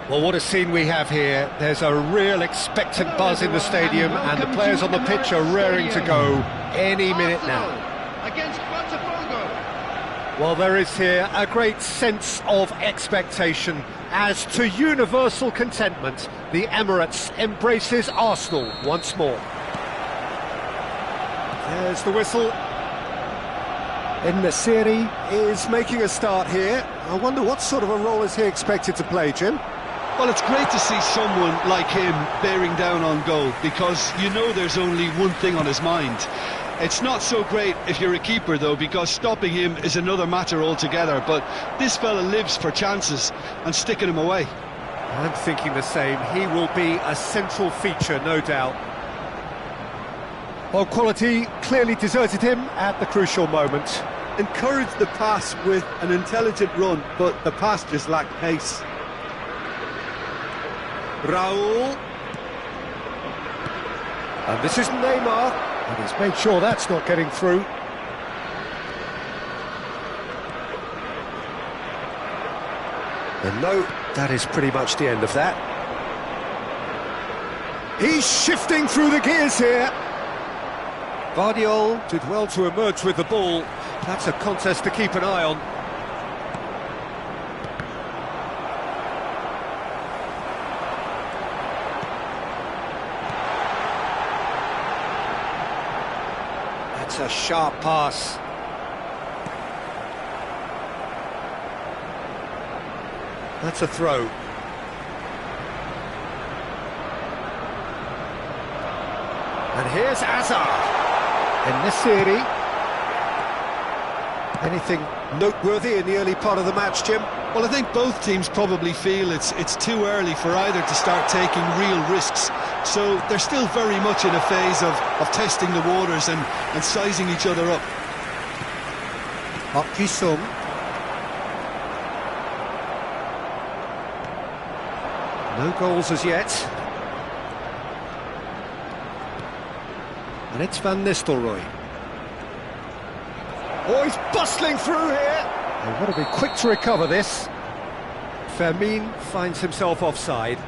Well, what a scene we have here. There's a real expectant buzz in the stadium, and the players on the pitch are raring to go any minute now. Well, there is here a great sense of expectation as, to universal contentment, the Emirates embraces Arsenal once more. There's the whistle. En-Nesyri is making a start here. I wonder what sort of a role is he expected to play, Jim? Well, it's great to see someone like him bearing down on goal, because you know there's only one thing on his mind. It's not so great if you're a keeper, though, because stopping him is another matter altogether. But this fella lives for chances and sticking him away. I'm thinking the same. He will be a central feature, no doubt. Well, quality clearly deserted him at the crucial moment. Encouraged the pass with an intelligent run, but the pass just lacked pace. Raul. And this is Neymar. And he's made sure that's not getting through. And no, that is pretty much the end of that. He's shifting through the gears here. Vardiol did well to emerge with the ball. That's a contest to keep an eye on. That's a sharp pass. That's a throw. And here's Hazard. En-Nesyri. Anything noteworthy in the early part of the match, Jim? Well, I think both teams probably feel it's too early for either to start taking real risks. So they're still very much in a phase of testing the waters and sizing each other up. Sung. No goals as yet. And it's Van Nistelrooy. Oh, he's bustling through here! They've got to be quick to recover this. Fermin finds himself offside.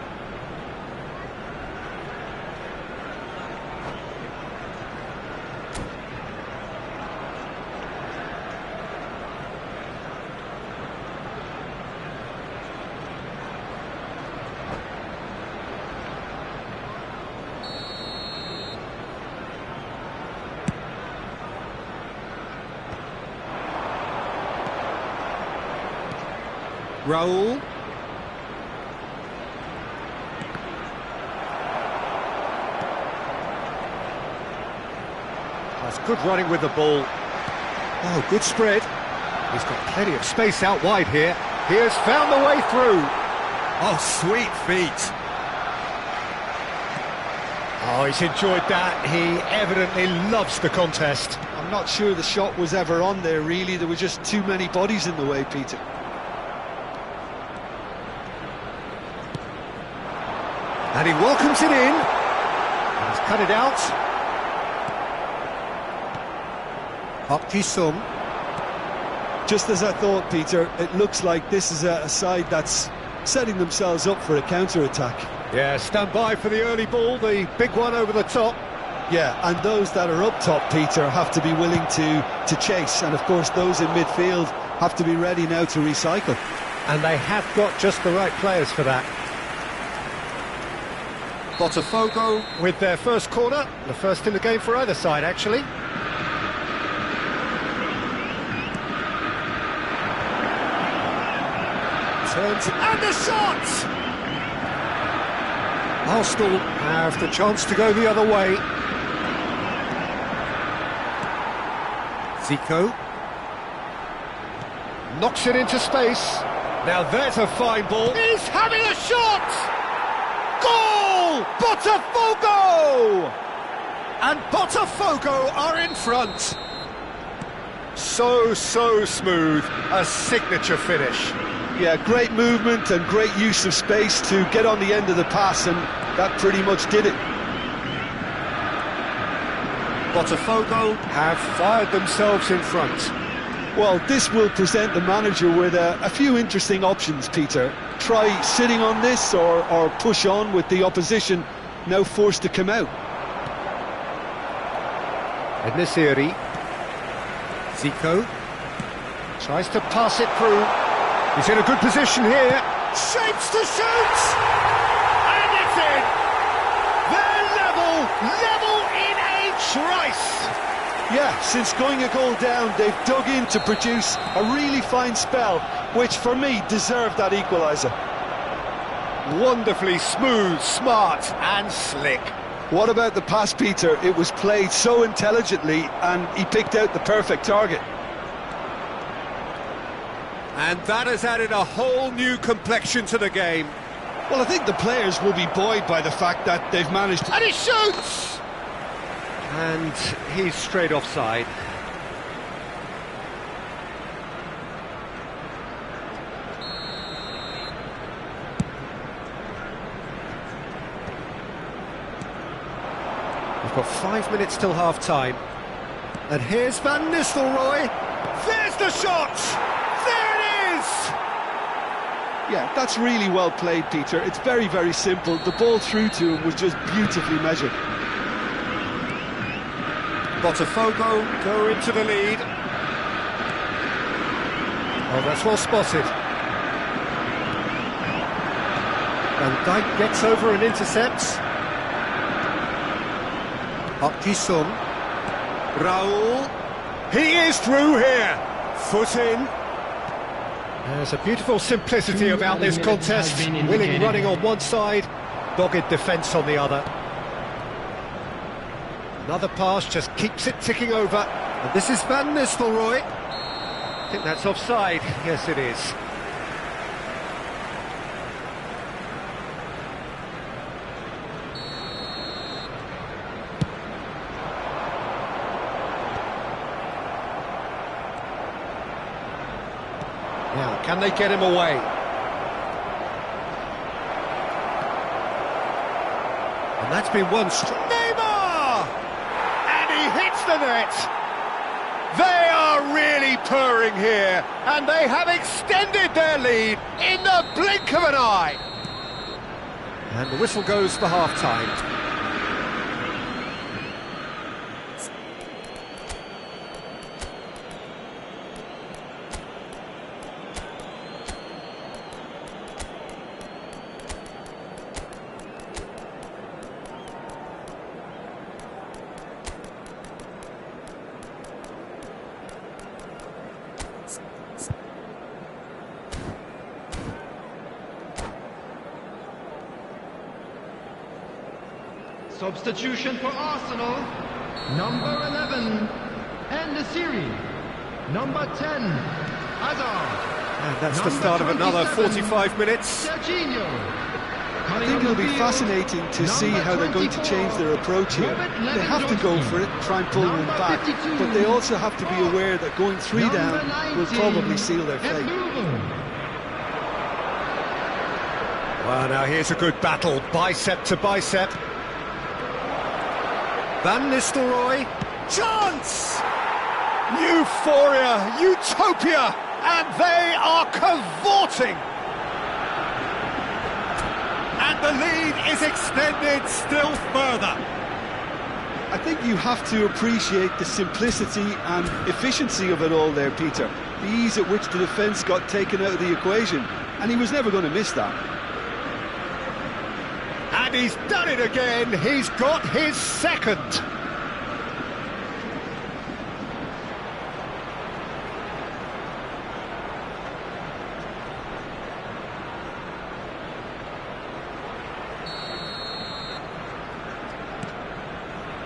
Raul. That's good running with the ball. Oh, good spread. He's got plenty of space out wide here. He has found the way through. Oh, sweet feet. Oh, he's enjoyed that. He evidently loves the contest. I'm not sure the shot was ever on there, really. There were just too many bodies in the way, Peter. And he welcomes it in. And he's cut it out. Sung. Just as I thought, Peter, it looks like this is a side that's setting themselves up for a counter-attack. Yeah, stand by for the early ball, the big one over the top. Yeah, and those that are up top, Peter, have to be willing to chase. And, of course, those in midfield have to be ready now to recycle. And they have got just the right players for that. Botafogo with their first corner, the first in the game for either side, actually. Turns, and the shot! Arsenal have the chance to go the other way. Zico knocks it into space. Now there's a fine ball. He's having a shot! Goal! Botafogo! And Botafogo are in front. So smooth, a signature finish. Yeah, great movement and great use of space to get on the end of the pass, and that pretty much did it. Botafogo have fired themselves in front. Well, this will present the manager with a few interesting options, Peter. Try sitting on this or push on with the opposition now forced to come out. Nesiri. Zico tries to pass it through. He's in a good position here. Shapes to shoot! And it's in! They're level in a trice! Yeah, since going a goal down, they've dug in to produce a really fine spell, which for me deserved that equaliser. Wonderfully smooth, smart and slick. What about the pass, Peter? It was played so intelligently and he picked out the perfect target. And that has added a whole new complexion to the game. Well, I think the players will be buoyed by the fact that they've managed to... And he shoots! And he's straight offside. We've got 5 minutes till half-time. And here's Van Nistelrooy. There's the shot! There it is! Yeah, that's really well played, Peter. It's very, very simple. The ball through to him was just beautifully measured. Botafogo go into the lead. Oh, that's well spotted. Van Dijk gets over and intercepts. Up Jisung. Raul. He is through here. Foot in. There's a beautiful simplicity about this contest. Willing running on one side, dogged defence on the other. Another pass just keeps it ticking over. And this is Van Nistelrooy. I think that's offside. Yes, it is. Now, can they get him away? And that's been one Neymar! And he hits the net! They are really purring here, and they have extended their lead in the blink of an eye! And the whistle goes for half-time. Substitution for Arsenal, number 11, Nesiri, number 10, Hazard. And that's the start of another 45 minutes. Serginho. I think it'll be fascinating to see how they're going to change their approach here. They have to go for it, try and pull them back, but they also have to be aware that going 3 down will probably seal their fate. Well, now here's a good battle, bicep to bicep. Van Nistelrooy, chance! Euphoria, utopia, and they are cavorting! And the lead is extended still further. I think you have to appreciate the simplicity and efficiency of it all there, Peter. The ease at which the defence got taken out of the equation, and he was never going to miss that. And he's done it again, he's got his second.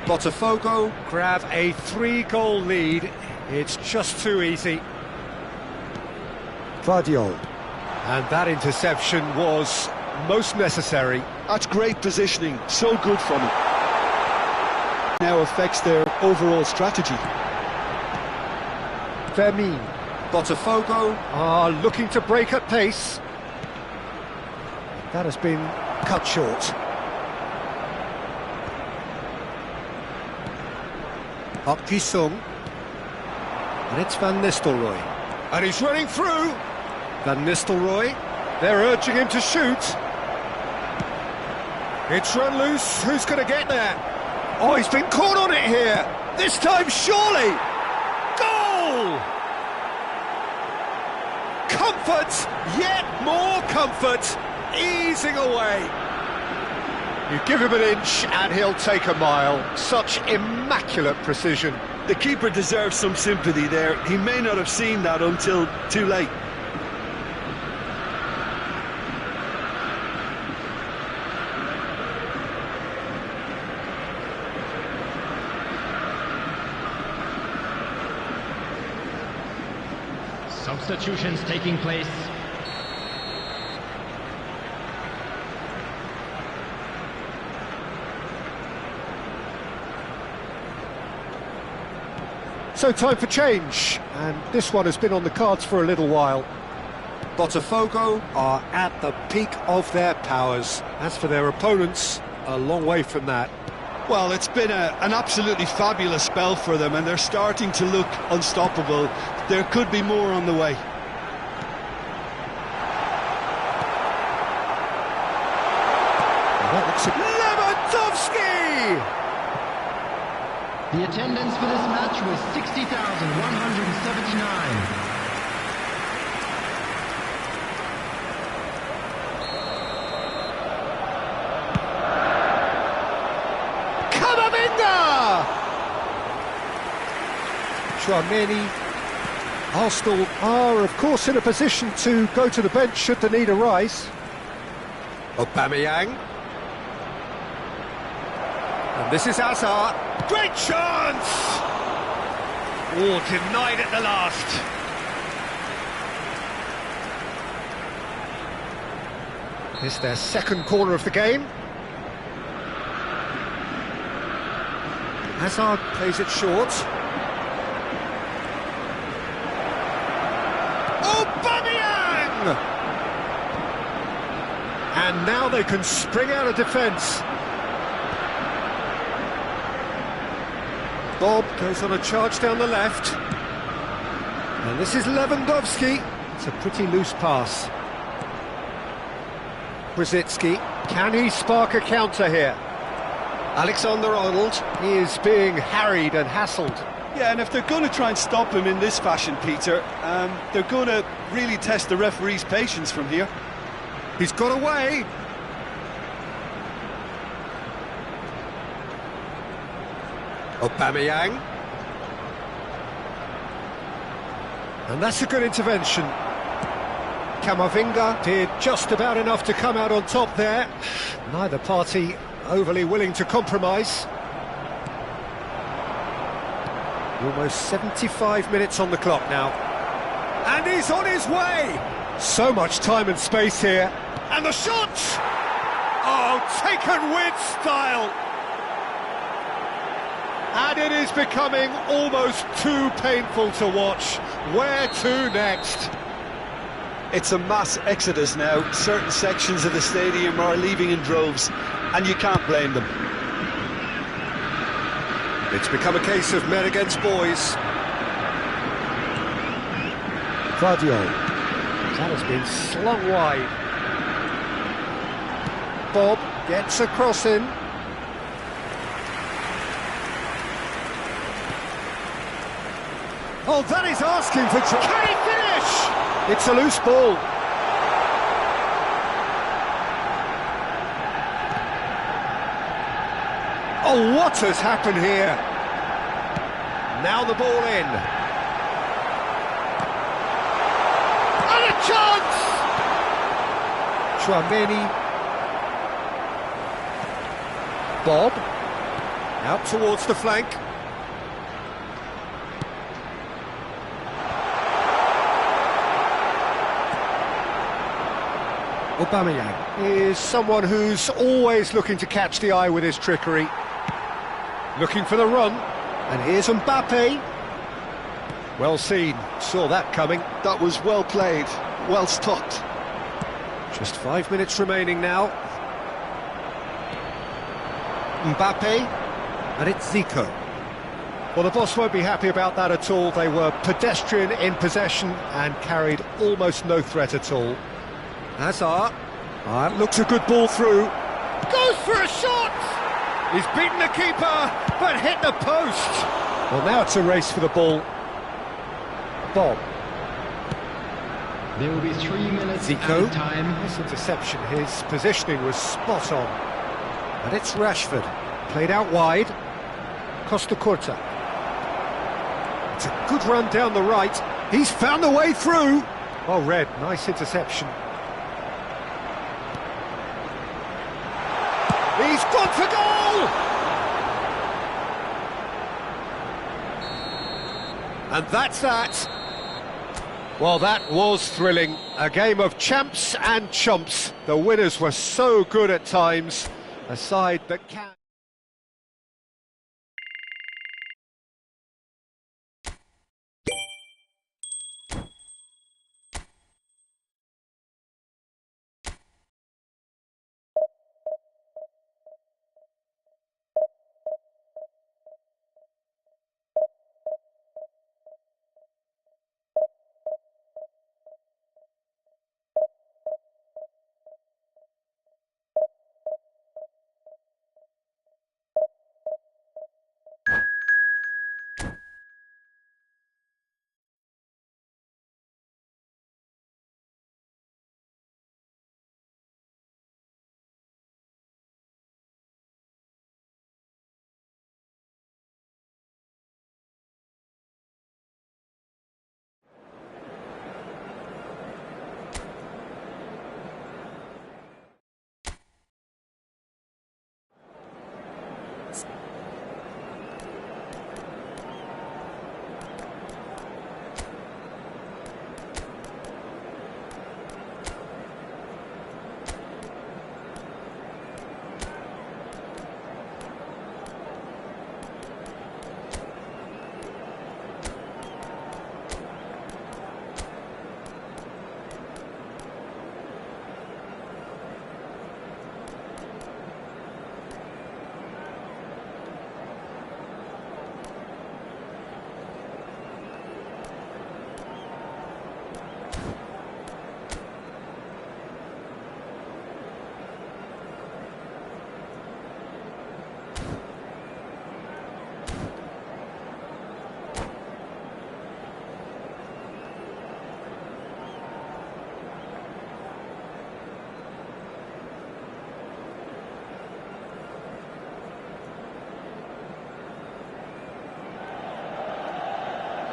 Botafogo grab a 3-goal lead, it's just too easy. Vardiol. And that interception was most necessary. That's great positioning, so good from him. Now affects their overall strategy. Fermin. Botafogo are looking to break at pace. That has been cut short. Up Jisung. And it's Van Nistelrooy. And he's running through. Van Nistelrooy. They're urging him to shoot. It's run loose. Who's going to get there? Oh, he's been caught on it here. This time, surely. Goal! Comfort, yet more comfort, easing away. You give him an inch and he'll take a mile. Such immaculate precision. The keeper deserves some sympathy there. He may not have seen that until too late. Substitutions taking place. So time for change, and this one has been on the cards for a little while. Botafogo are at the peak of their powers. As for their opponents, a long way from that. Well, it's been an absolutely fabulous spell for them, and they're starting to look unstoppable. There could be more on the way. Lewandowski! The attendance for this match was 60,179. Many. Arsenal are, of course, in a position to go to the bench should the need arise. Aubameyang. And this is Hazard. Great chance! Oh, denied at the last. It's their second corner of the game. Hazard plays it short. And now they can spring out of defence. Bob goes on a charge down the left. And this is Lewandowski. It's a pretty loose pass. Brzezinski, can he spark a counter here? Alexander-Arnold is being harried and hassled. Yeah, and if they're going to try and stop him in this fashion, Peter, they're going to really test the referee's patience from here. He's got away. Aubameyang. And that's a good intervention. Camavinga did just about enough to come out on top there. Neither party overly willing to compromise. Almost 75 minutes on the clock now. And he's on his way! So much time and space here. And the shot! Oh, taken with style! And it is becoming almost too painful to watch. Where to next? It's a mass exodus now. Certain sections of the stadium are leaving in droves, and you can't blame them. It's become a case of men against boys. Guardiola. That has been slung wide. Bob gets a cross in. Oh, that is asking for trouble. Can he finish? It's a loose ball. Oh, what has happened here? Now the ball in. And a chance! Tchouaméni. Bob. Out towards the flank. Aubameyang is someone who's always looking to catch the eye with his trickery. Looking for the run, and here's Mbappe. Well seen, saw that coming. That was well played, well stopped. Just 5 minutes remaining now. Mbappe, and it's Zico. Well, the boss won't be happy about that at all. They were pedestrian in possession and carried almost no threat at all. Hazard. Looks a good ball through. Goes for a shot! He's beaten the keeper, but hit the post. Well, now it's a race for the ball. Bob. There will be 3 minutes Zico. added time. This interception, his positioning was spot on. And it's Rashford. Played out wide. Costa Curta. It's a good run down the right. He's found the way through. Oh, Red, nice interception. He's gone for goal! And that's that. Well, that was thrilling. A game of champs and chumps. The winners were so good at times. A side that can...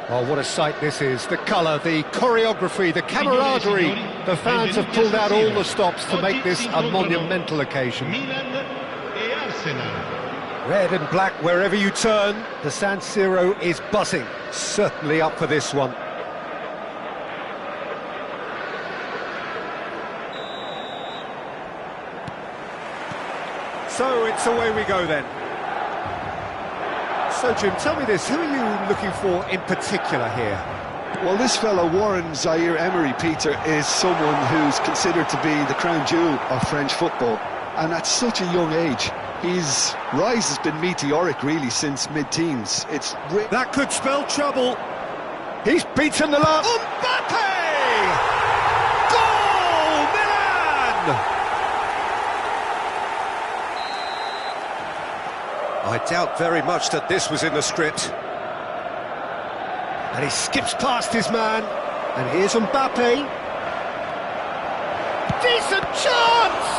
Oh, what a sight this is. The colour, the choreography, the camaraderie. The fans have pulled out all the stops to make this a monumental occasion. Red and black wherever you turn. The San Siro is buzzing. Certainly up for this one. So it's away we go then. So, Jim, tell me this, who are you looking for in particular here? Well, this fella, Warren Zaire-Emery, Peter, is someone who's considered to be the crown jewel of French football. And at such a young age, his rise has been meteoric, really, since mid-teens. That could spell trouble. He's beaten the last... Mbappe! Goal! Milan! I doubt very much that this was in the script. And he skips past his man. And here's Mbappe. Decent chance!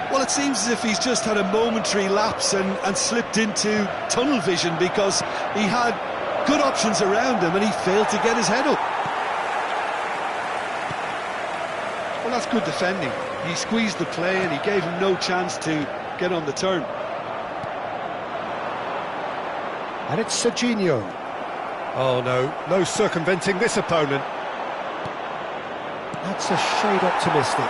Well, it seems as if he's just had a momentary lapse and slipped into tunnel vision, because he had good options around him and he failed to get his head up. Well, that's good defending. He squeezed the play and he gave him no chance to get on the turn. And it's Serginho. Oh no, no circumventing this opponent. That's a shade optimistic.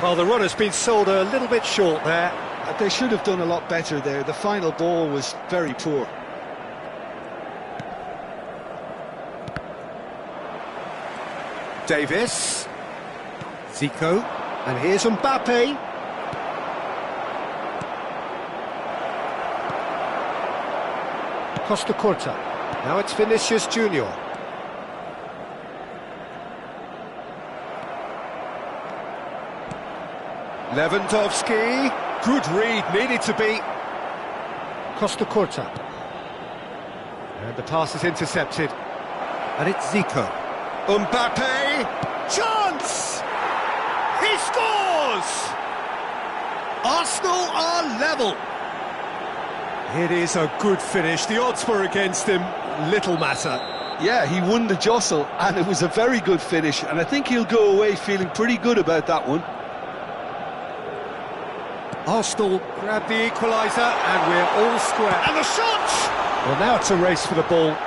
Well, the run has been sold a little bit short there. They should have done a lot better there. The final ball was very poor. Davis, Zico, and here's Mbappe. Costa Curta. Now it's Vinicius Junior. Lewandowski. Good read, needed to be. Costa Curta. And the pass is intercepted. And it's Zico. Mbappe. Chance! He scores! Arsenal are level. It is a good finish. The odds were against him. Little matter. Yeah, he won the jostle, and it was a very good finish, and I think he'll go away feeling pretty good about that one. Arsenal grab the equaliser, and we're all square. And the shot! Well, now it's a race for the ball.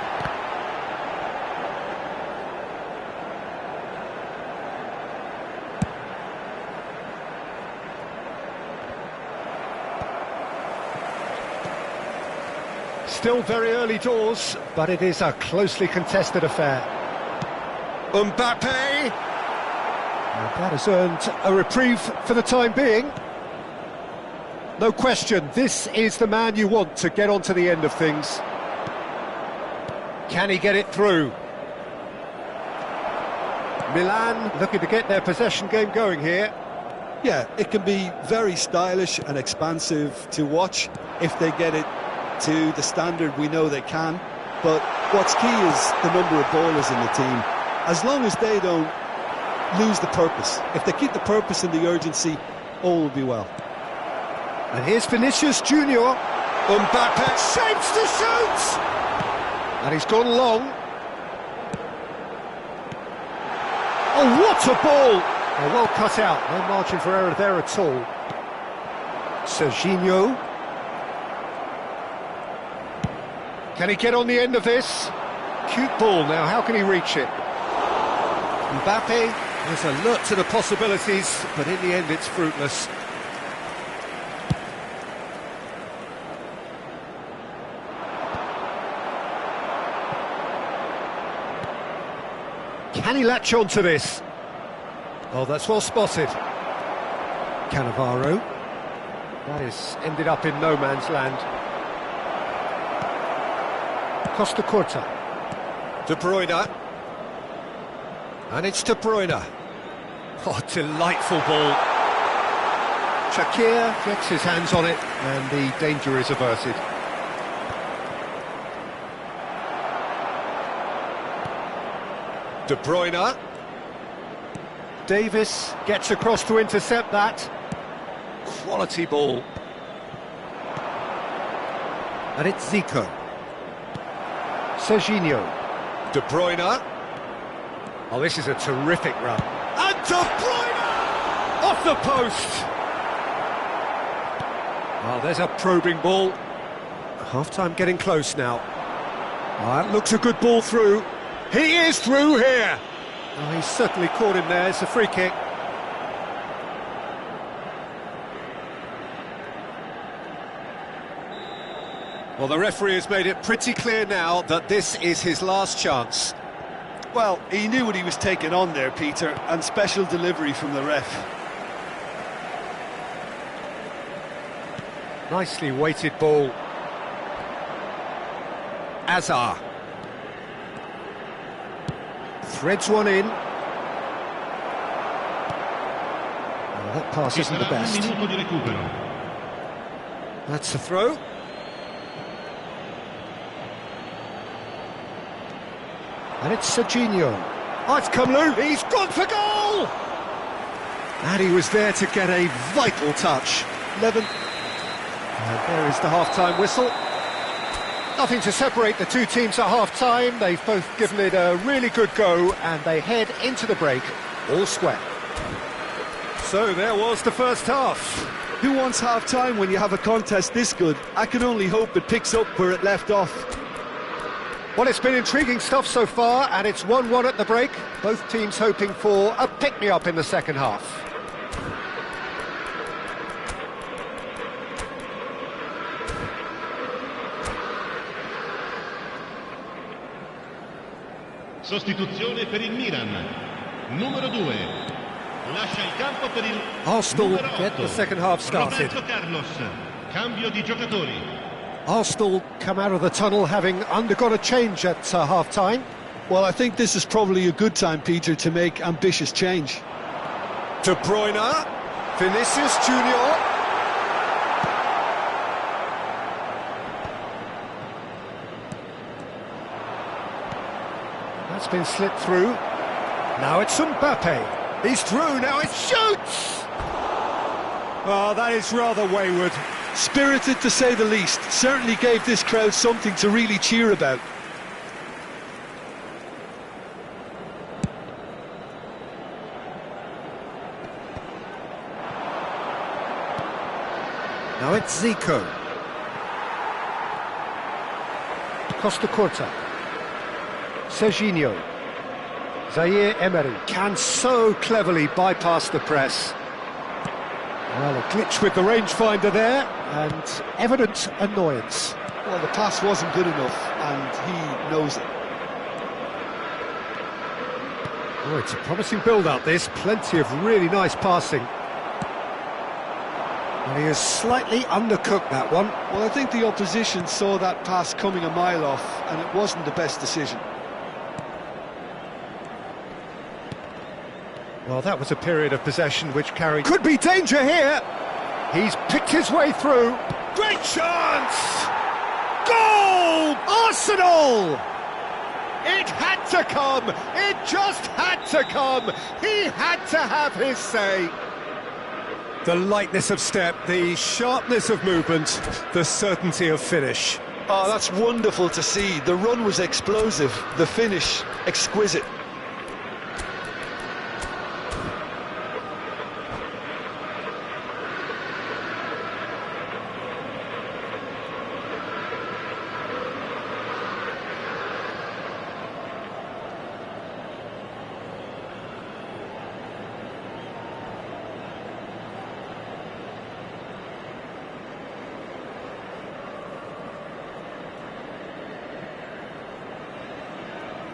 Still very early doors, but it is a closely contested affair. Mbappe! And that has earned a reprieve for the time being. No question, this is the man you want to get onto the end of things. Can he get it through? Milan looking to get their possession game going here. Yeah, it can be very stylish and expansive to watch if they get it to the standard we know they can. But what's key is the number of ballers in the team. As long as they don't lose the purpose, if they keep the purpose and the urgency, all will be well. And here's Vinicius Junior. Mbappe shapes to shoot! And he's gone long. Oh, what a ball! Oh, well cut out, no margin for error there at all. Serginho. Can he get on the end of this? Cute ball now, how can he reach it? Mbappe is alert to the possibilities, but in the end it's fruitless. Can he latch on to this? Oh, that's well spotted. Cannavaro. That is ended up in no man's land. Costa Curta. De Bruyne. And it's De Bruyne. Oh, delightful ball. Shakir gets his hands on it, and the danger is averted. De Bruyne. Davis gets across to intercept that. Quality ball. And it's Zico. Serginho. De Bruyne. Oh, this is a terrific run. And De Bruyne! Off the post! Oh, there's a probing ball. Half-time getting close now. Oh, that looks a good ball through. He is through here! Oh, he's certainly caught him there. It's a free kick. Well, the referee has made it pretty clear now that this is his last chance. Well, he knew what he was taking on there, Peter, and special delivery from the ref. Nicely weighted ball. Azar. Threads one in. Oh, that pass isn't the best. That's a throw. And it's Serginho. Oh, it's come loose. He's gone for goal! And he was there to get a vital touch. And there is the half-time whistle. Nothing to separate the two teams at half-time. They've both given it a really good go, and they head into the break all square. So there was the first half. Who wants half-time when you have a contest this good? I can only hope it picks up where it left off. Well, it's been intriguing stuff so far, and it's 1-1 at the break. Both teams hoping for a pick-me-up in the second half. Sostituzione per il Milan. Numero 2. Lascia il campo per il Arsenal get the second half started. Roberto Carlos. Cambio di giocatori. Arsenal come out of the tunnel having undergone a change at half-time. Well, I think this is probably a good time, Peter, to make ambitious change. De Bruyne, Vinicius Junior. That's been slipped through. Now it's Mbappe. He's through, now it shoots! Oh, that is rather wayward. Spirited, to say the least. Certainly gave this crowd something to really cheer about. Now it's Zico. Costa Curta. Serginho. Zaire Emery can so cleverly bypass the press. Well, a glitch with the rangefinder there, and evident annoyance. Well, the pass wasn't good enough, and he knows it. Oh, it's a promising build-up, this. Plenty of really nice passing. Well, he has slightly undercooked that one. Well, I think the opposition saw that pass coming a mile off, and it wasn't the best decision. Well, that was a period of possession which carried... Could be danger here! He's picked his way through. Great chance! Goal! Arsenal! It had to come! It just had to come! He had to have his say! The lightness of step, the sharpness of movement, the certainty of finish. Oh, that's wonderful to see. The run was explosive, the finish exquisite.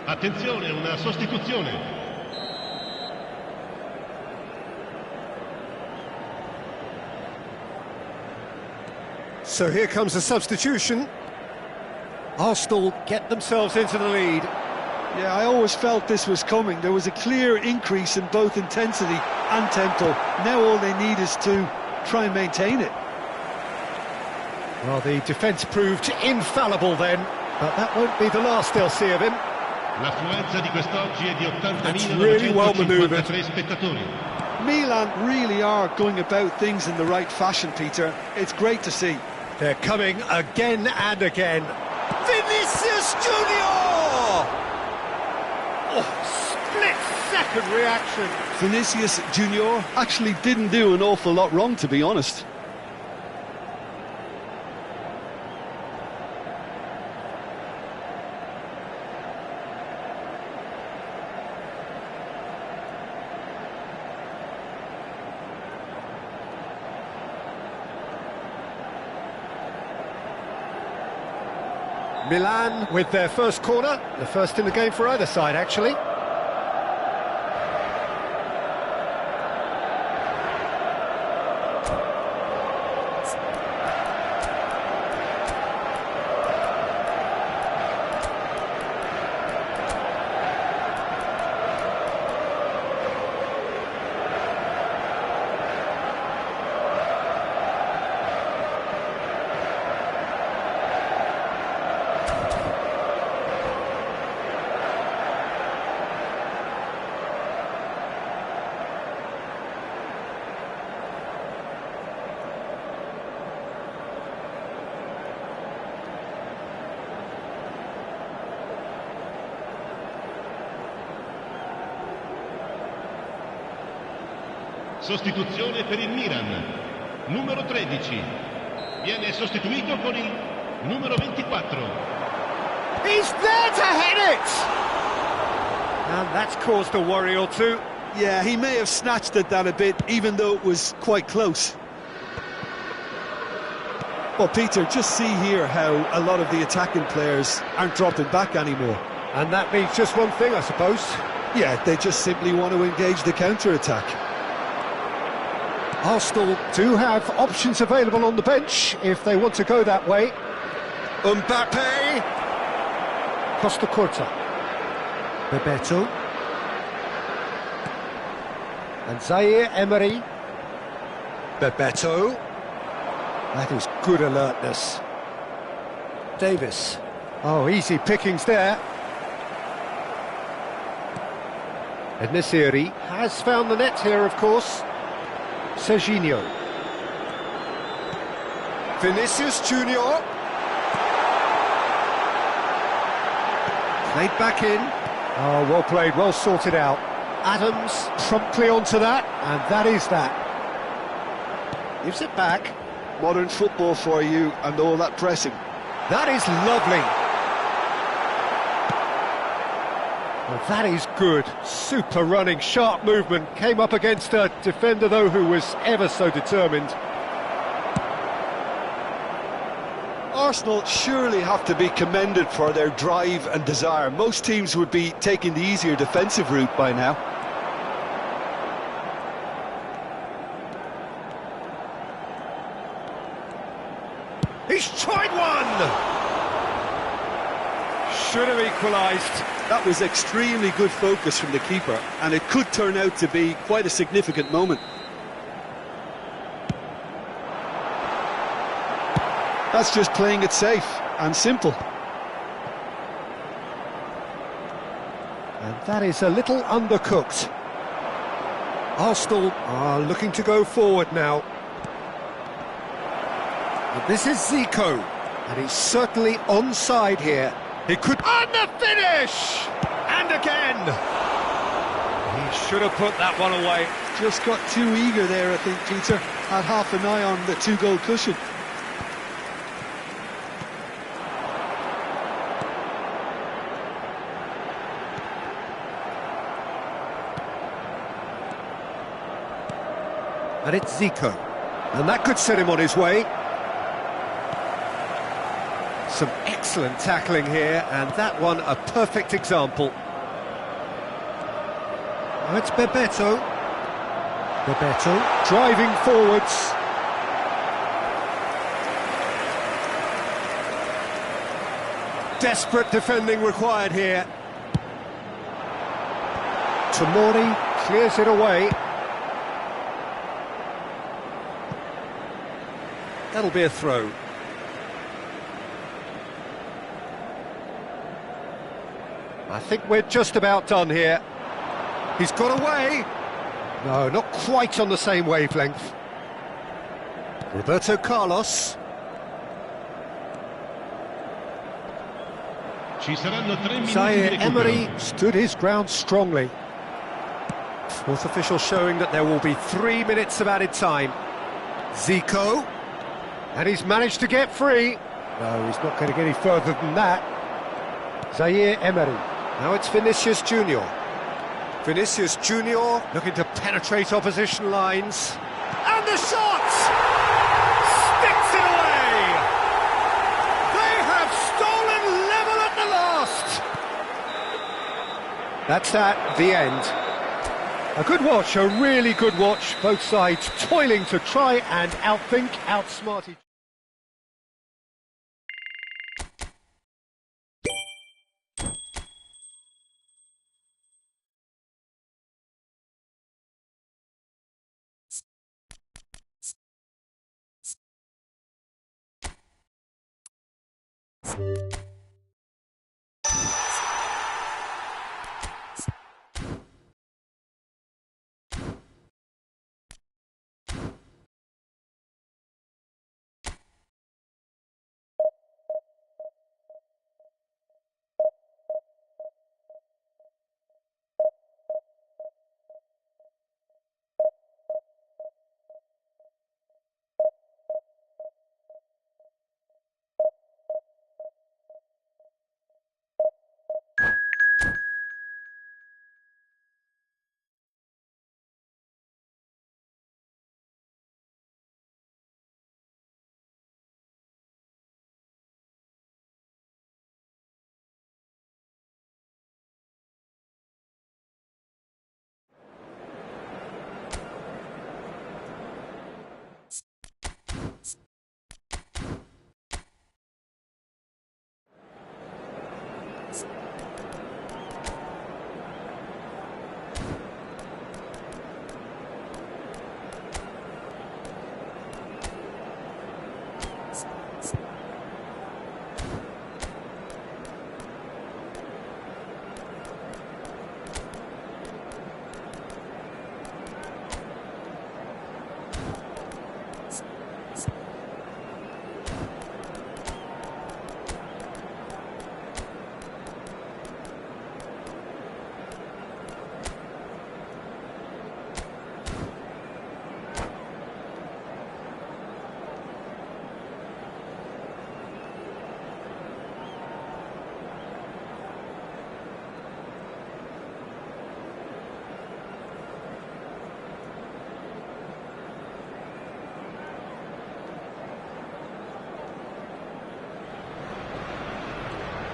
Attenzione, una sostituzione. So here comes a substitution. Arsenal get themselves into the lead. Yeah, I always felt this was coming. There was a clear increase in both intensity and tempo. Now all they need is to try and maintain it. Well, the defence proved infallible then, but that won't be the last they'll see of him. L'affluenza di quest'oggi è di That's really well manoeuvred. 80.953 spettatori. Milan really are going about things in the right fashion, Peter. It's great to see. They're coming again and again. Vinicius Junior! Oh, split-second reaction. Vinicius Junior actually didn't do an awful lot wrong, to be honest. Milan with their first corner, the first in the game for either side, actually. Sostituzione per il Milan. Numero 13. Viene sostituito con il numero 24. He's there to hit it! And that's caused a worry or two. Yeah, he may have snatched at that a bit, even though it was quite close. Well, Peter, just see here how a lot of the attacking players aren't dropping back anymore. And that means just one thing, I suppose. Yeah, they just simply want to engage the counter-attack. Arsenal do have options available on the bench if they want to go that way. Mbappe. Costa Curta. Bebeto. And Zaire Emery. Bebeto. That is good alertness. Davis. Oh, easy pickings there. Nesiri has found the net here, of course. Serginho. Vinicius Junior. Played back in. Oh, well played, well sorted out. Adams promptly onto that, and that is that. Gives it back. Modern football for you, and all that pressing. That is lovely. Well, that is good. Super running, sharp movement. Came up against a defender, though, who was ever so determined. Arsenal surely have to be commended for their drive and desire. Most teams would be taking the easier defensive route by now. He's tried one! Should have equalised. That was extremely good focus from the keeper, and it could turn out to be quite a significant moment. That's just playing it safe and simple. And that is a little undercooked. Arsenal are looking to go forward now. But this is Zico, and he's certainly onside here. He could... And the finish! And again! He should have put that one away. Just got too eager there, I think, Peter. Had half an eye on the two-goal cushion. And it's Zico. And that could set him on his way. Some excellent tackling here, and that one a perfect example. Now it's Bebeto. Bebeto driving forwards. Desperate defending required here. Tomori clears it away. That'll be a throw. I think we're just about done here. He's got away. No, not quite on the same wavelength. Roberto Carlos. Ci saranno 3 minuti di Zaire recupero. Emery stood his ground strongly. Fourth official showing that there will be 3 minutes of added time. Zico. And he's managed to get free. No, he's not going to get any further than that. Zaire Emery. Now it's Vinicius Junior. Vinicius Junior looking to penetrate opposition lines. And the shot! Sticks it away! They have stolen level at the last! That's that, the end. A good watch, a really good watch. Both sides toiling to try and outthink, outsmart each other.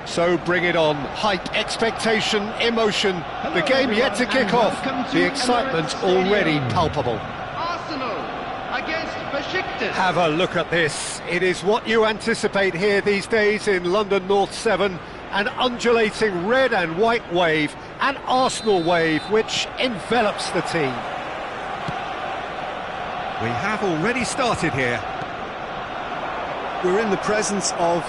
So bring it on. Hype, expectation, emotion. The game yet to kick off. The excitement already palpable. Arsenal against Besiktas. Have a look at this. It is what you anticipate here these days in London North 7. An undulating red and white wave, an Arsenal wave which envelops the team. We have already started here. We're in the presence of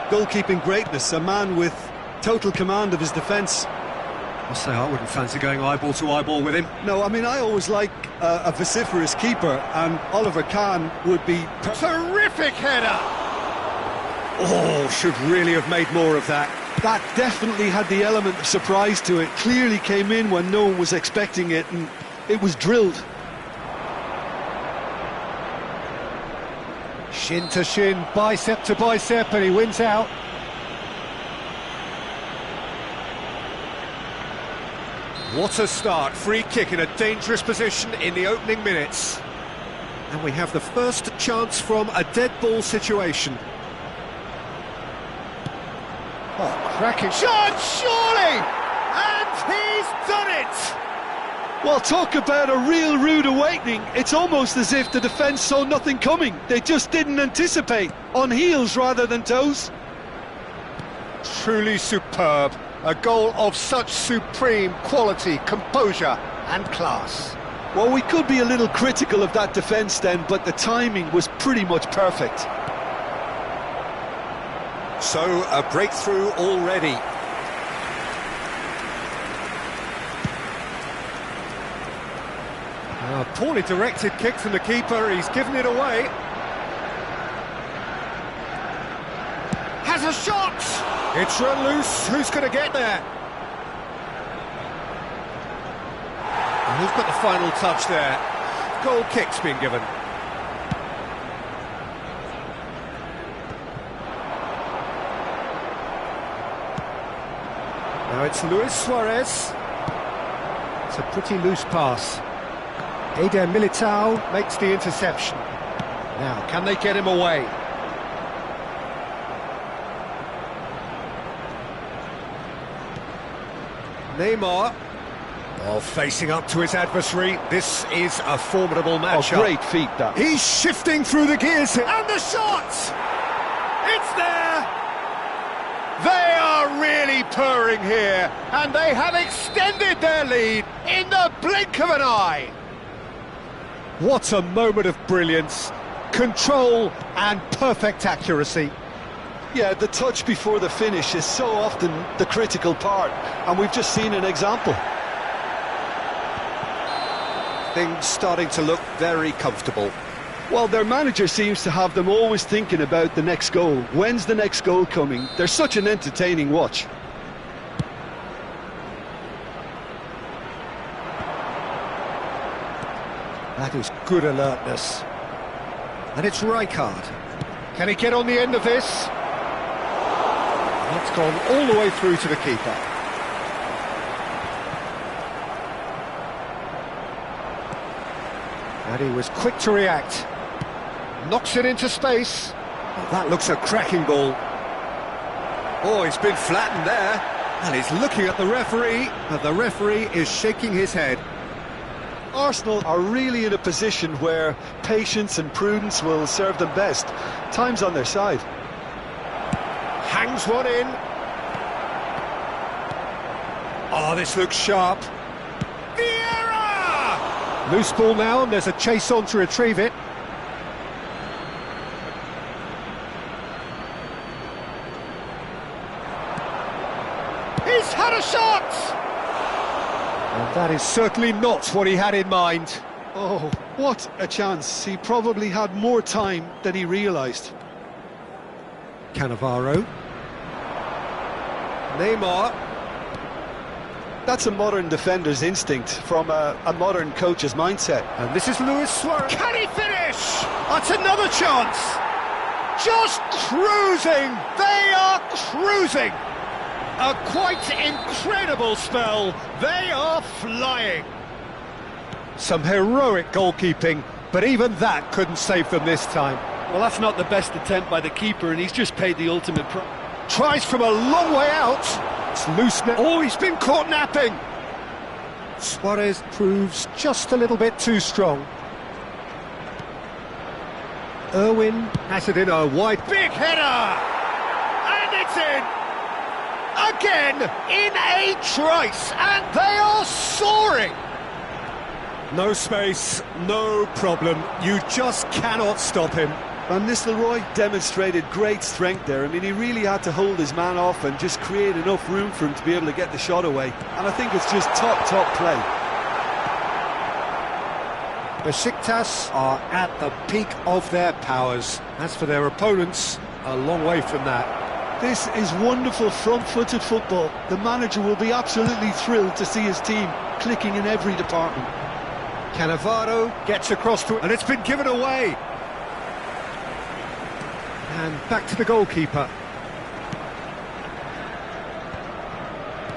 goalkeeping greatness, a man with total command of his defence. I'll say I wouldn't fancy going eyeball to eyeball with him. No, I mean, I always like a vociferous keeper, and Oliver Kahn would be... Terrific header! Oh, should really have made more of that. That definitely had the element of surprise to it. Clearly came in when no one was expecting it, and it was drilled. Shin to shin, bicep to bicep, and he wins out. What a start. Free kick in a dangerous position in the opening minutes. And we have the first chance from a dead ball situation. Oh, cracking shot, surely! And he's done it! Well, talk about a real rude awakening. It's almost as if the defence saw nothing coming. They just didn't anticipate. On heels rather than toes. Truly superb. A goal of such supreme quality, composure and class. Well, we could be a little critical of that defence then, but the timing was pretty much perfect. So, a breakthrough already. A poorly directed kick from the keeper, he's given it away. Has a shot! It's run loose, who's going to get there? And who's got the final touch there? Goal kick's been given. Now it's Luis Suarez. It's a pretty loose pass. Eder Militao makes the interception. Now, can they get him away? Neymar. Oh, facing up to his adversary. This is a formidable matchup. Oh, great feat, that. He's shifting through the gears. And the shot! It's there! They are really purring here. And they have extended their lead in the blink of an eye. What a moment of brilliance, control and perfect accuracy. Yeah, the touch before the finish is so often the critical part, and we've just seen an example. Things starting to look very comfortable. Well, their manager seems to have them always thinking about the next goal. When's the next goal coming? They're such an entertaining watch. That is good alertness. And it's Rijkaard. Can he get on the end of this? It's gone all the way through to the keeper. And he was quick to react. Knocks it into space. Oh, that looks a cracking ball. Oh, he's been flattened there. And he's looking at the referee, but the referee is shaking his head. Arsenal are really in a position where patience and prudence will serve them best. Time's on their side. Hangs one in. Oh, this looks sharp. Vieira! Loose ball now, and there's a chase on to retrieve it. He's had a shot! And that is certainly not what he had in mind. Oh, what a chance. He probably had more time than he realised. Cannavaro. Neymar. That's a modern defender's instinct from a modern coach's mindset. And this is Luis Suarez. Can he finish? That's another chance. Just cruising. They are cruising. A quite incredible spell. They are flying. Some heroic goalkeeping, but even that couldn't save them this time. Well, that's not the best attempt by the keeper, and he's just paid the ultimate price. tries from a long way out. It's loose now. Oh, he's been caught napping. Suarez proves just a little bit too strong. Irwin has it in a wide, big header! And it's in! Again, in a trice, and they are soaring! No space, no problem. You just cannot stop him. Van Nistelrooy demonstrated great strength there. I mean, he really had to hold his man off and just create enough room for him to be able to get the shot away. And I think it's just top play. Besiktas are at the peak of their powers. As for their opponents, a long way from that. This is wonderful front-footed football. The manager will be absolutely thrilled to see his team clicking in every department. Cannavaro gets across to it, and it's been given away. And back to the goalkeeper.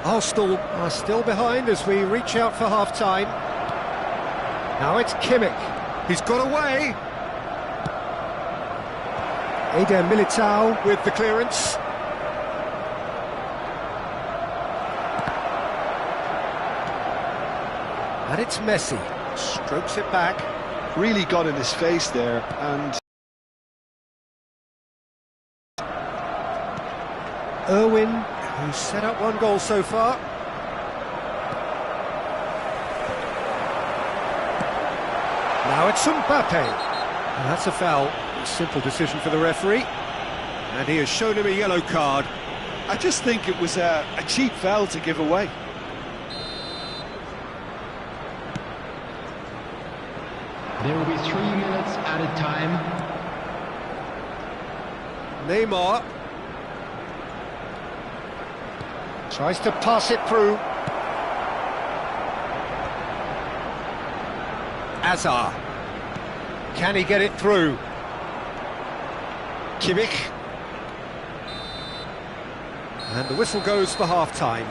Arsenal are still behind as we reach out for half-time. Now it's Kimmich. He's got away. Eder Militao with the clearance. And it's Messi. Strokes it back. Really got in his face there, and Irwin, who's set up one goal so far. Now it's Mbappe. And that's a foul. A simple decision for the referee. And he has shown him a yellow card. I just think it was a cheap foul to give away. There will be 3 minutes added time. Neymar tries to pass it through. Azar. Can he get it through? Kimmich. And the whistle goes for half-time.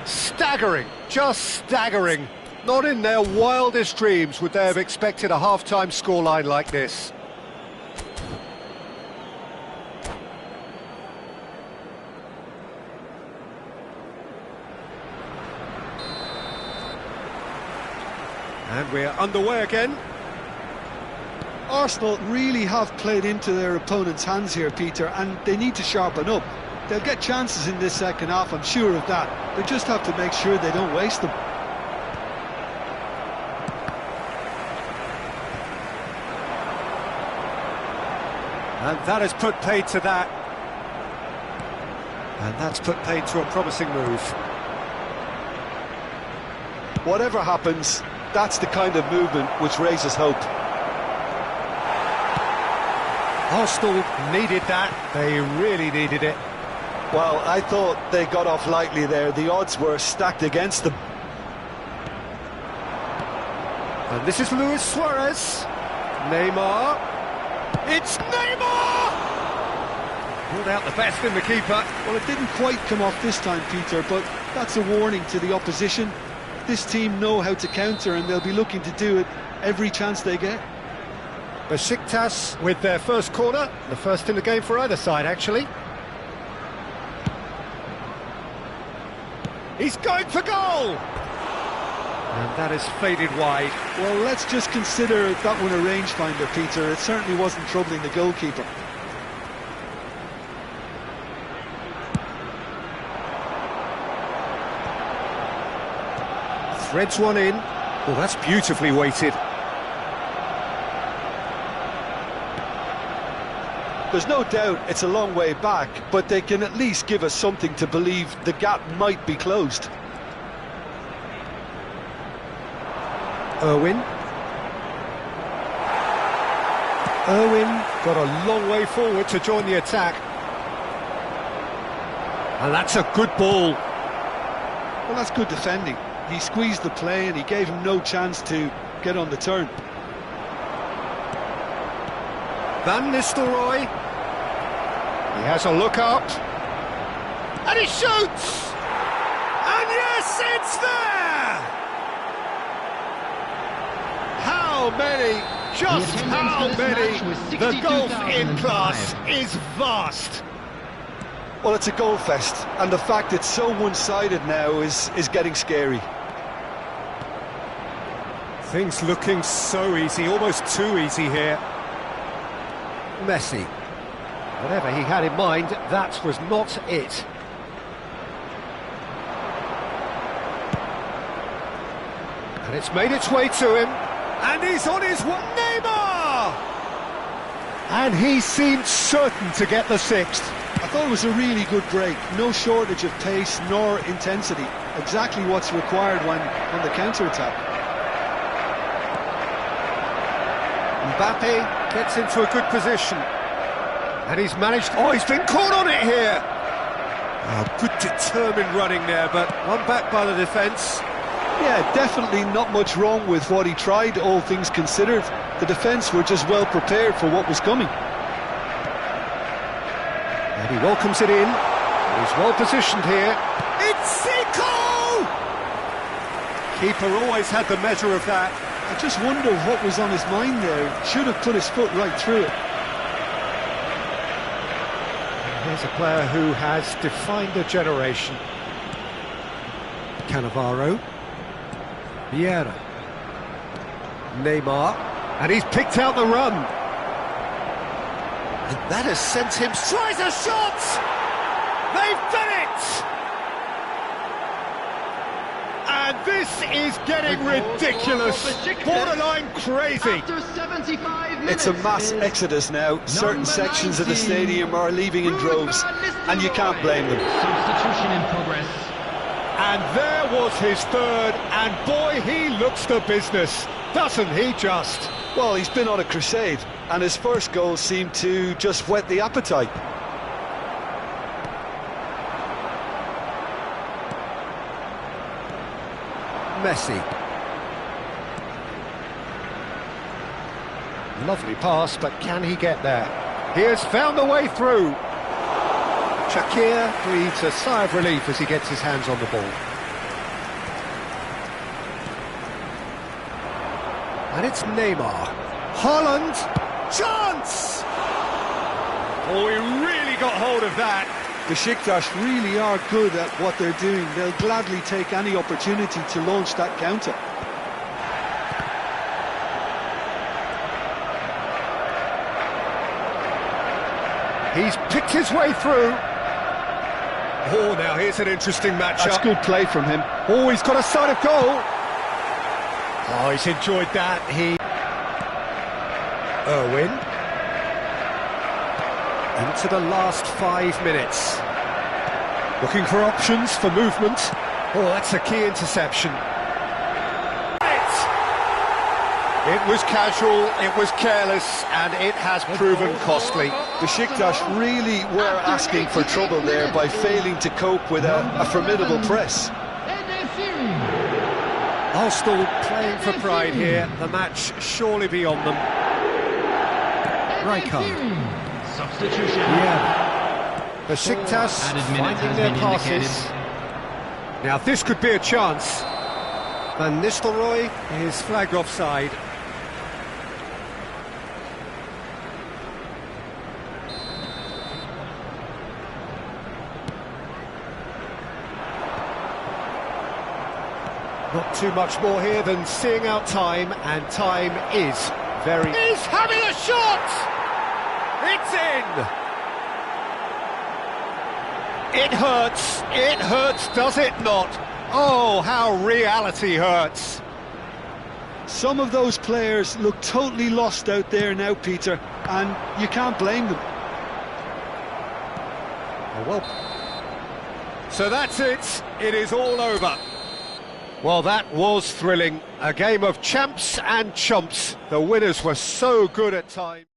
Staggering, just staggering. Not in their wildest dreams would they have expected a half-time scoreline like this. And we're underway again. Arsenal really have played into their opponent's hands here, Peter, and they need to sharpen up. They'll get chances in this second half, I'm sure of that. They just have to make sure they don't waste them. And that has put paid to that. And that's put paid to a promising move. Whatever happens, that's the kind of movement which raises hope. Arsenal needed that. They really needed it. Well, I thought they got off lightly there. The odds were stacked against them. And this is Luis Suarez. Neymar. It's Neymar! Pulled out the best in the keeper. Well, it didn't quite come off this time, Peter, but that's a warning to the opposition. This team know how to counter, and they'll be looking to do it every chance they get. Besiktas with their first corner, the first in the game for either side, actually. He's going for goal! And that is faded wide. Well, let's just consider that one a rangefinder, Peter. It certainly wasn't troubling the goalkeeper. Threads one in. Well, that's beautifully weighted. There's no doubt it's a long way back, but they can at least give us something to believe the gap might be closed. Irwin got a long way forward to join the attack. And that's a good ball. Well, that's good defending. He squeezed the play and he gave him no chance to get on the turn. Van Nistelrooy. He has a look up. And he shoots! And yes, it's there! How many? Just how many? The gulf in class is vast. Well, it's a goal fest, and the fact it's so one-sided now is getting scary. Things looking so easy, almost too easy here. Messi. Whatever he had in mind, that was not it. And it's made its way to him. And he's on his way. Neymar! And he seemed certain to get the sixth. I thought it was a really good break. No shortage of pace nor intensity. Exactly what's required when on the counter-attack. Mbappe gets into a good position. And he's managed... Oh, he's been caught on it here! Oh, good determined running there, but one back by the defence. Yeah, definitely not much wrong with what he tried, all things considered. The defence were just well prepared for what was coming. And he welcomes it in. He's well positioned here. It's Zico! Keeper always had the measure of that. I just wonder what was on his mind there. Should have put his foot right through it. Here's a player who has defined a generation. Cannavaro. Vieira. Neymar. And he's picked out the run. And that has sent him... Tries a shot! They've done it! And this is getting ridiculous. Borderline crazy. After 75 minutes, It's a mass exodus now. Certain sections of the stadium are leaving in droves, and you can't blame them. Substitution in progress. And there was his third, and boy, he looks the business, doesn't he just? Well, he's been on a crusade, and his first goal seemed to just whet the appetite. Messi. Lovely pass, but can he get there? He has found the way through. Shakir breathes a sigh of relief as he gets his hands on the ball. And it's Neymar. Haaland. Chance! Oh, he really got hold of that. Besiktas really are good at what they're doing. They'll gladly take any opportunity to launch that counter. He's picked his way through. Oh, now here's an interesting matchup. That's good play from him. Oh, he's got a sight of goal. Oh, he's enjoyed that. Irwin. Into the last 5 minutes. Looking for options for movement. Oh, that's a key interception. It was casual, it was careless, and it has proven costly. Besiktas really were asking for trouble there by failing to cope with a formidable press. Arsenal playing for pride here. The match surely beyond them. Rijkaard. Substitution. Yeah. Besiktas finding their passes. Now this could be a chance. Van Nistelrooy is flagged offside. Not too much more here than seeing out time, and time is very... He's having a shot! It's in! It hurts, does it not? Oh, how reality hurts. Some of those players look totally lost out there now, Peter, and you can't blame them. Oh, well. So that's it. It is all over. Well, that was thrilling. A game of champs and chumps. The winners were so good at times.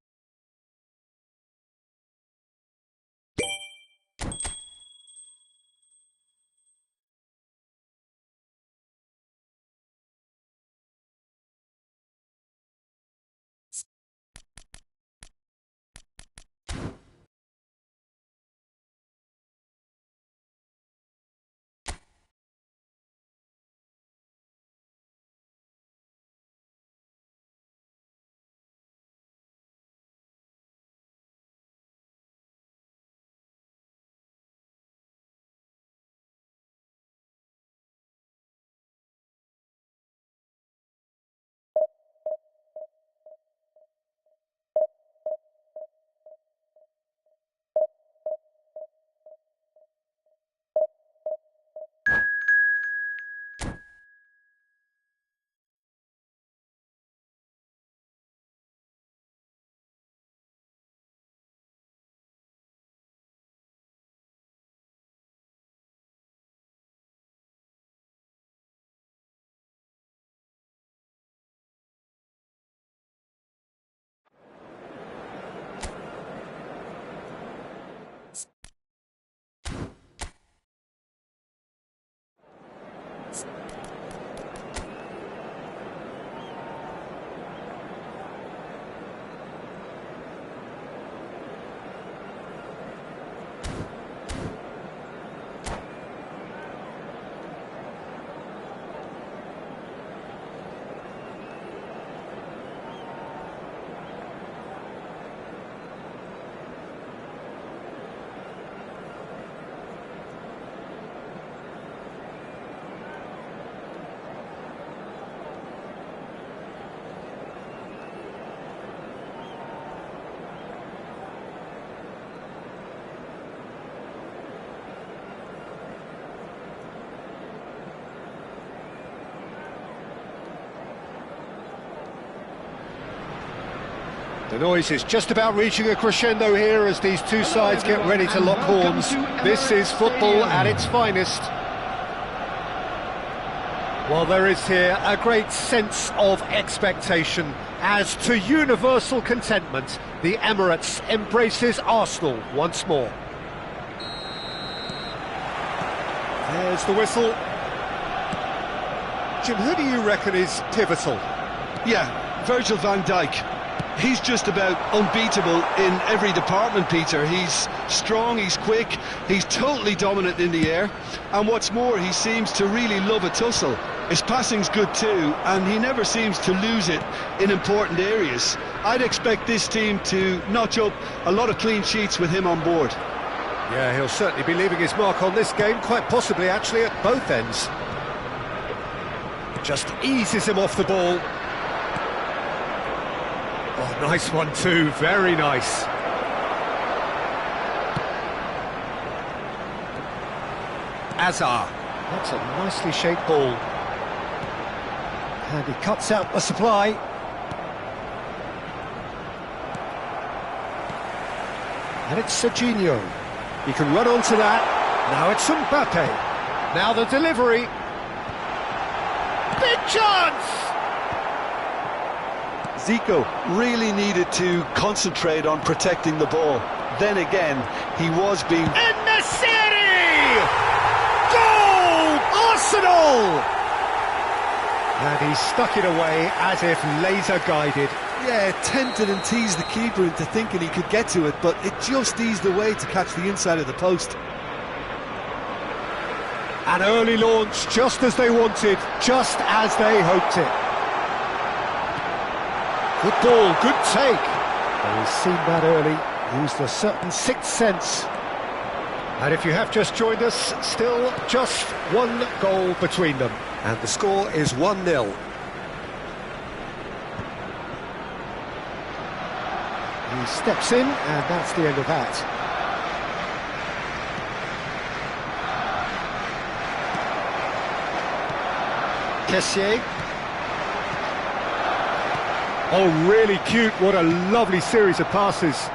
The noise is just about reaching a crescendo here as these two sides get ready to lock horns. This is football at its finest. Well, there is here a great sense of expectation as to universal contentment. The Emirates embraces Arsenal once more. There's the whistle. Jim, who do you reckon is pivotal? Yeah, Virgil van Dijk. He's just about unbeatable in every department, Peter. He's strong, he's quick, he's totally dominant in the air, and what's more, he seems to really love a tussle. His passing's good too, and he never seems to lose it in important areas. I'd expect this team to notch up a lot of clean sheets with him on board. Yeah, he'll certainly be leaving his mark on this game, quite possibly actually at both ends. Just eases him off the ball. Oh, nice one too, very nice. Azar. That's a nicely shaped ball. And he cuts out the supply. And it's Serginho. He can run onto that. Now it's Mbappe. Now the delivery. Big chance! Zico really needed to concentrate on protecting the ball. Then again, he was being... En-Nesyri! Goal! Arsenal! And he stuck it away as if laser-guided. Yeah, tempted and teased the keeper into thinking he could get to it, but it just eased away to catch the inside of the post. An early launch, just as they wanted, just as they hoped it. Good ball, good take. And he's seen that early, used a certain sixth sense. And if you have just joined us, still just one goal between them. And the score is 1-0. He steps in, and that's the end of that. Kessié. Oh, really cute. What a lovely series of passes.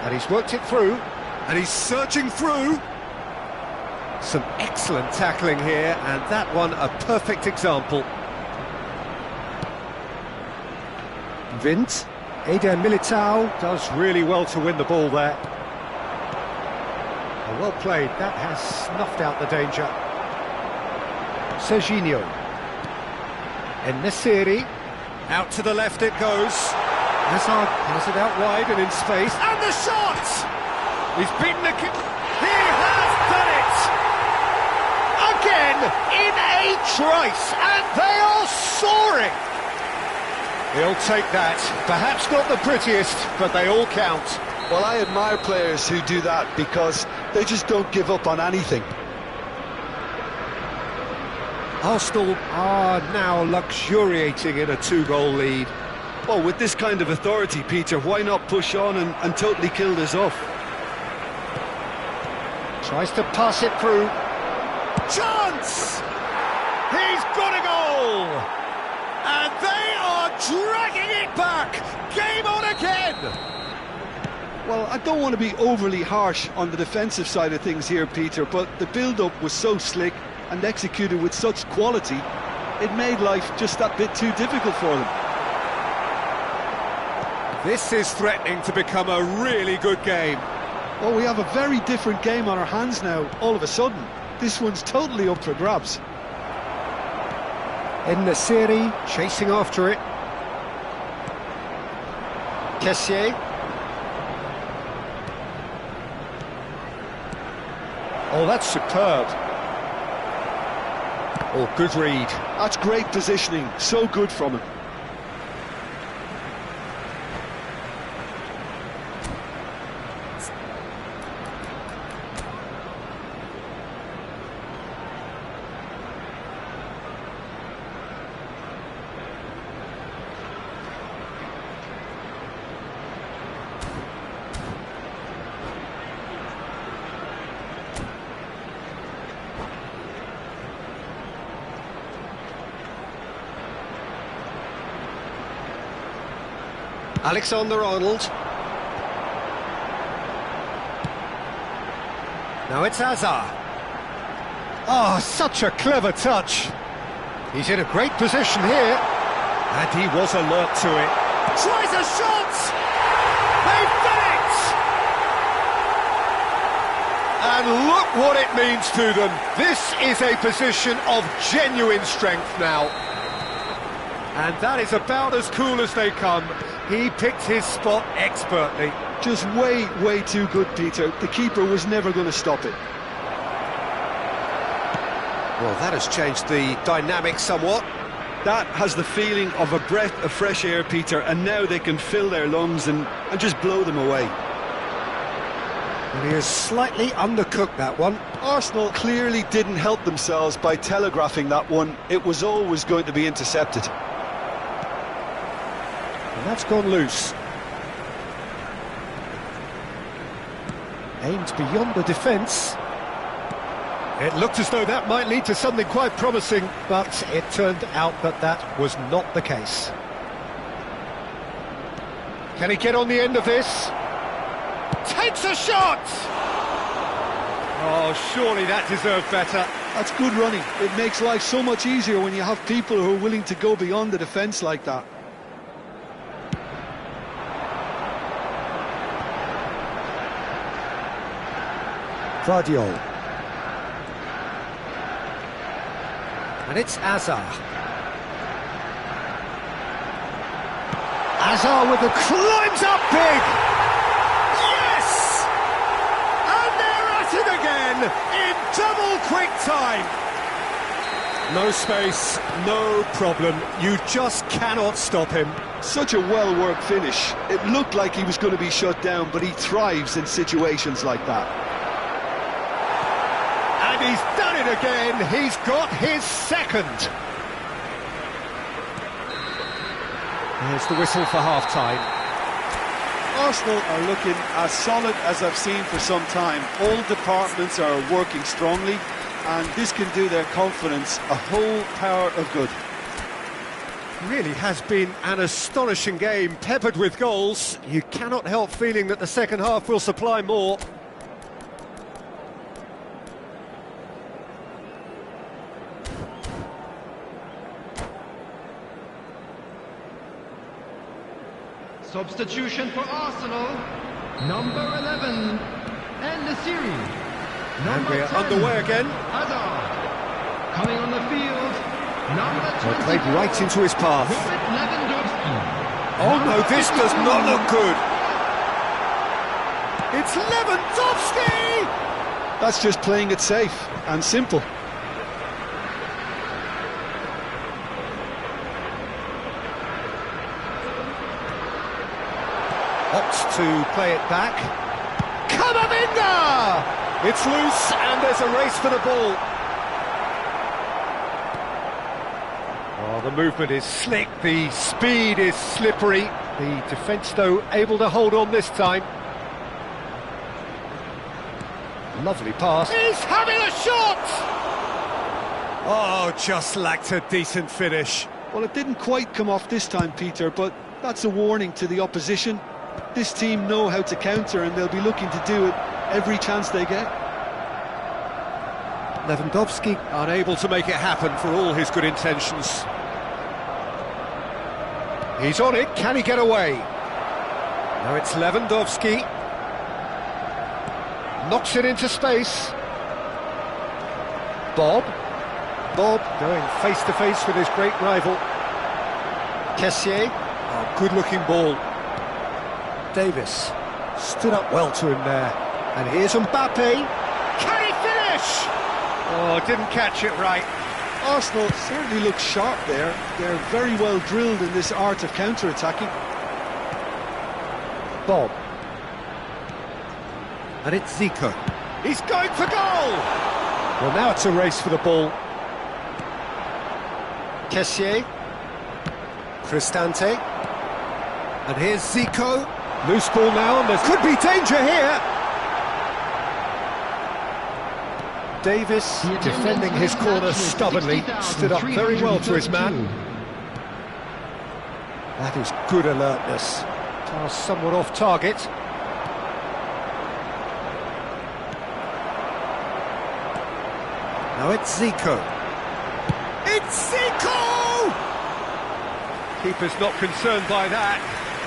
And he's worked it through. And he's searching through. Some excellent tackling here, and that one a perfect example. Vint. Eder Militao does really well to win the ball there. Well played. That has snuffed out the danger. Serginho. En-Nesyri. Out to the left it goes. Hazard has it out wide and in space. And the shot! He's beaten the kick. He has done it! Again, in a trice, and they are soaring! He'll take that. Perhaps not the prettiest, but they all count. Well, I admire players who do that because they just don't give up on anything. Arsenal are now luxuriating in a two-goal lead. Well, with this kind of authority, Peter, why not push on and totally kill this off? Tries to pass it through. Chance! He's got a goal! And they are dragging it back! Game on again! Well, I don't want to be overly harsh on the defensive side of things here, Peter, but the build-up was so slick and executed with such quality, it made life just that bit too difficult for them. This is threatening to become a really good game. Well, we have a very different game on our hands now, all of a sudden. This one's totally up for grabs. En-Nesyri chasing after it. Kessié. Oh, that's superb. Oh, good read. That's great positioning, so good from him. Alexander-Arnold. Now it's Hazard. Oh, such a clever touch. He's in a great position here. And he was alert to it. Tries a shot! They've done it! And look what it means to them. This is a position of genuine strength now. And that is about as cool as they come. He picked his spot expertly. Just way too good, Peter. The keeper was never going to stop it. Well, that has changed the dynamic somewhat. That has the feeling of a breath of fresh air, Peter, and now they can fill their lungs and just blow them away. And he has slightly undercooked that one. Arsenal clearly didn't help themselves by telegraphing that one. It was always going to be intercepted. And that's gone loose. Aimed beyond the defence. It looked as though that might lead to something quite promising, but it turned out that that was not the case. Can he get on the end of this? Takes a shot! Oh, surely that deserved better. That's good running. It makes life so much easier when you have people who are willing to go beyond the defence like that. Guardiola. And it's Hazard. Hazard with the climbs up big! Yes! And they're at it again in double quick time. No space, no problem. You just cannot stop him. Such a well-worked finish. It looked like he was going to be shut down, but he thrives in situations like that. And he's done it again. He's got his second. Here's the whistle for half-time. Arsenal are looking as solid as I've seen for some time. All departments are working strongly, and this can do their confidence a whole power of good. Really has been an astonishing game, peppered with goals. You cannot help feeling that the second half will supply more. Substitution for Arsenal, number 11, and the series. And we're underway again. Hazard. Coming on the field, number 20. Well, played right into his path. Oh no, this does not look good. It's Lewandowski! That's just playing it safe and simple. Opts to play it back. Kamavinga! It's loose and there's a race for the ball. Oh, the movement is slick, the speed is slippery. The defence, though, able to hold on this time. Lovely pass. He's having a shot! Oh, just lacked a decent finish. Well, it didn't quite come off this time, Peter, but that's a warning to the opposition. This team know how to counter, and they'll be looking to do it every chance they get. Lewandowski unable to make it happen for all his good intentions. He's on it, can he get away? Now it's Lewandowski. Knocks it into space. Bob going face to face with his great rival. Kessié, oh, good looking ball. Davis stood up well to him there. And here's Mbappe. Can he finish? Oh, didn't catch it right. Arsenal certainly look sharp there. They're very well drilled in this art of counter-attacking. Bob. And it's Zico. He's going for goal! Well, now it's a race for the ball. Kessié. Cristante. And here's Zico. Loose ball now, and there could be danger here. Davis, defending his corner stubbornly, stood up very well to his man. That is good alertness. Pass somewhat off target. Now it's Zico. It's Zico! Keeper's not concerned by that.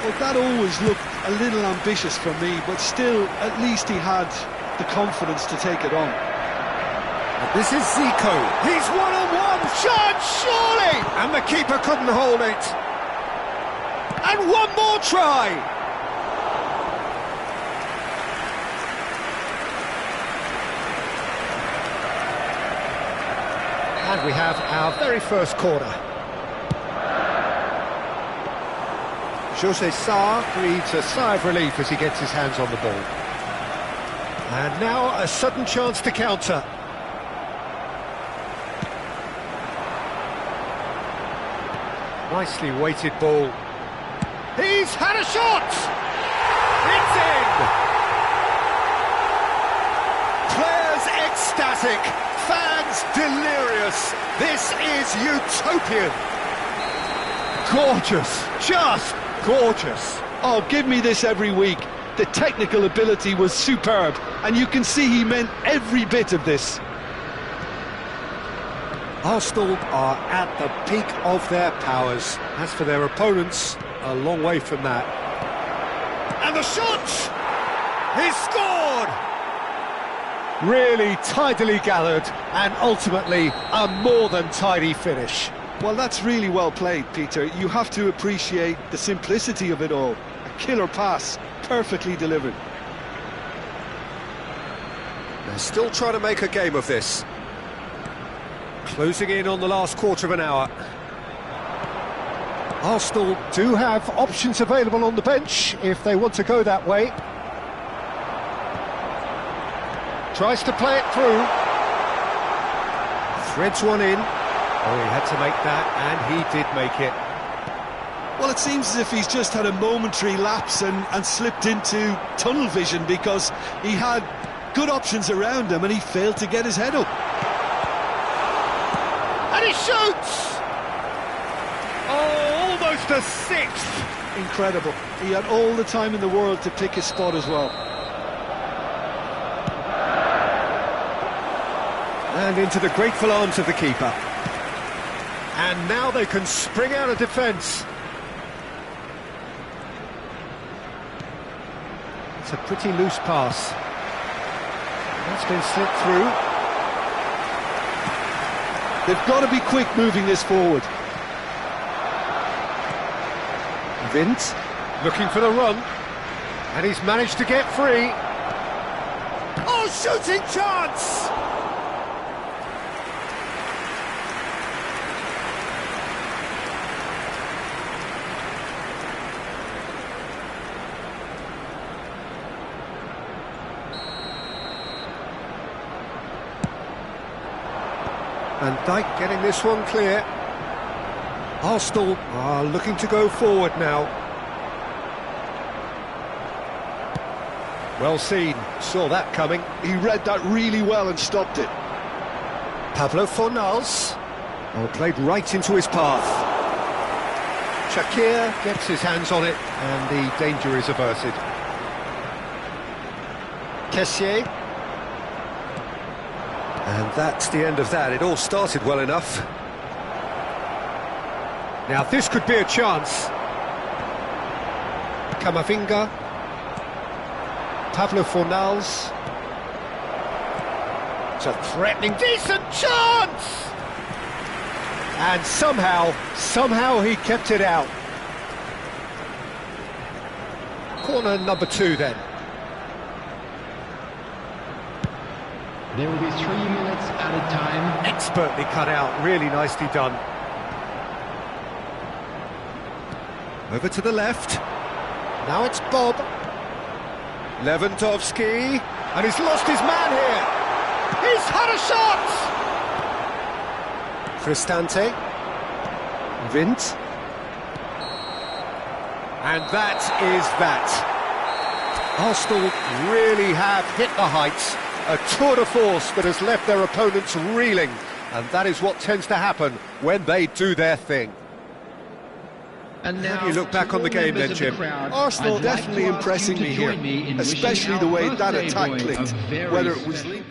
Well, that always looked a little ambitious for me, but still, at least he had the confidence to take it on. And this is Zico. He's one-on-one. Chance, surely! And the keeper couldn't hold it. And one more try. And we have our very first corner. Jose Sarr breathes a sigh of relief as he gets his hands on the ball. And now a sudden chance to counter. Nicely weighted ball. He's had a shot! It's in! Players ecstatic, fans delirious. This is utopian. Gorgeous, just gorgeous. Oh, give me this every week. The technical ability was superb, and you can see he meant every bit of this. Arsenal are at the peak of their powers. As for their opponents, a long way from that. And the shot! He's scored! Really tidily gathered, and ultimately a more than tidy finish. Well, that's really well played, Peter. You have to appreciate the simplicity of it all. A killer pass, perfectly delivered. They're still trying to make a game of this. Closing in on the last quarter of an hour. Arsenal do have options available on the bench if they want to go that way. Tries to play it through. Threads one in. Oh, he had to make that, and he did make it. Well, it seems as if he's just had a momentary lapse and slipped into tunnel vision, because he had good options around him and he failed to get his head up. And he shoots! Oh, almost a sixth! Incredible. He had all the time in the world to pick his spot as well. And into the grateful arms of the keeper. And now they can spring out of defence. It's a pretty loose pass. That's been slipped through. They've got to be quick moving this forward. Vint looking for the run. And he's managed to get free. Oh, shooting chance! And Dijk getting this one clear. Arsenal are looking to go forward now. Well seen, saw that coming. He read that really well and stopped it. Pablo Fornals, oh, played right into his path. Shakir gets his hands on it, and the danger is averted. Kessié. And that's the end of that. It all started well enough. Now this could be a chance. Camavinga. Pablo Fornals. It's a threatening, decent chance! And somehow he kept it out. Corner number 2 then. There will be 3 minutes at a time. Expertly cut out, really nicely done. Over to the left. Now it's Bob. Lewandowski. And he's lost his man here. He's had a shot! Cristante. Vint. And that is that. Arsenal really have hit the heights. A tour de force that has left their opponents reeling, and that is what tends to happen when they do their thing. And now, How do you look back on the game then, Jim? Arsenal definitely impressing me here, especially the way that attack clicked, whether it was linked.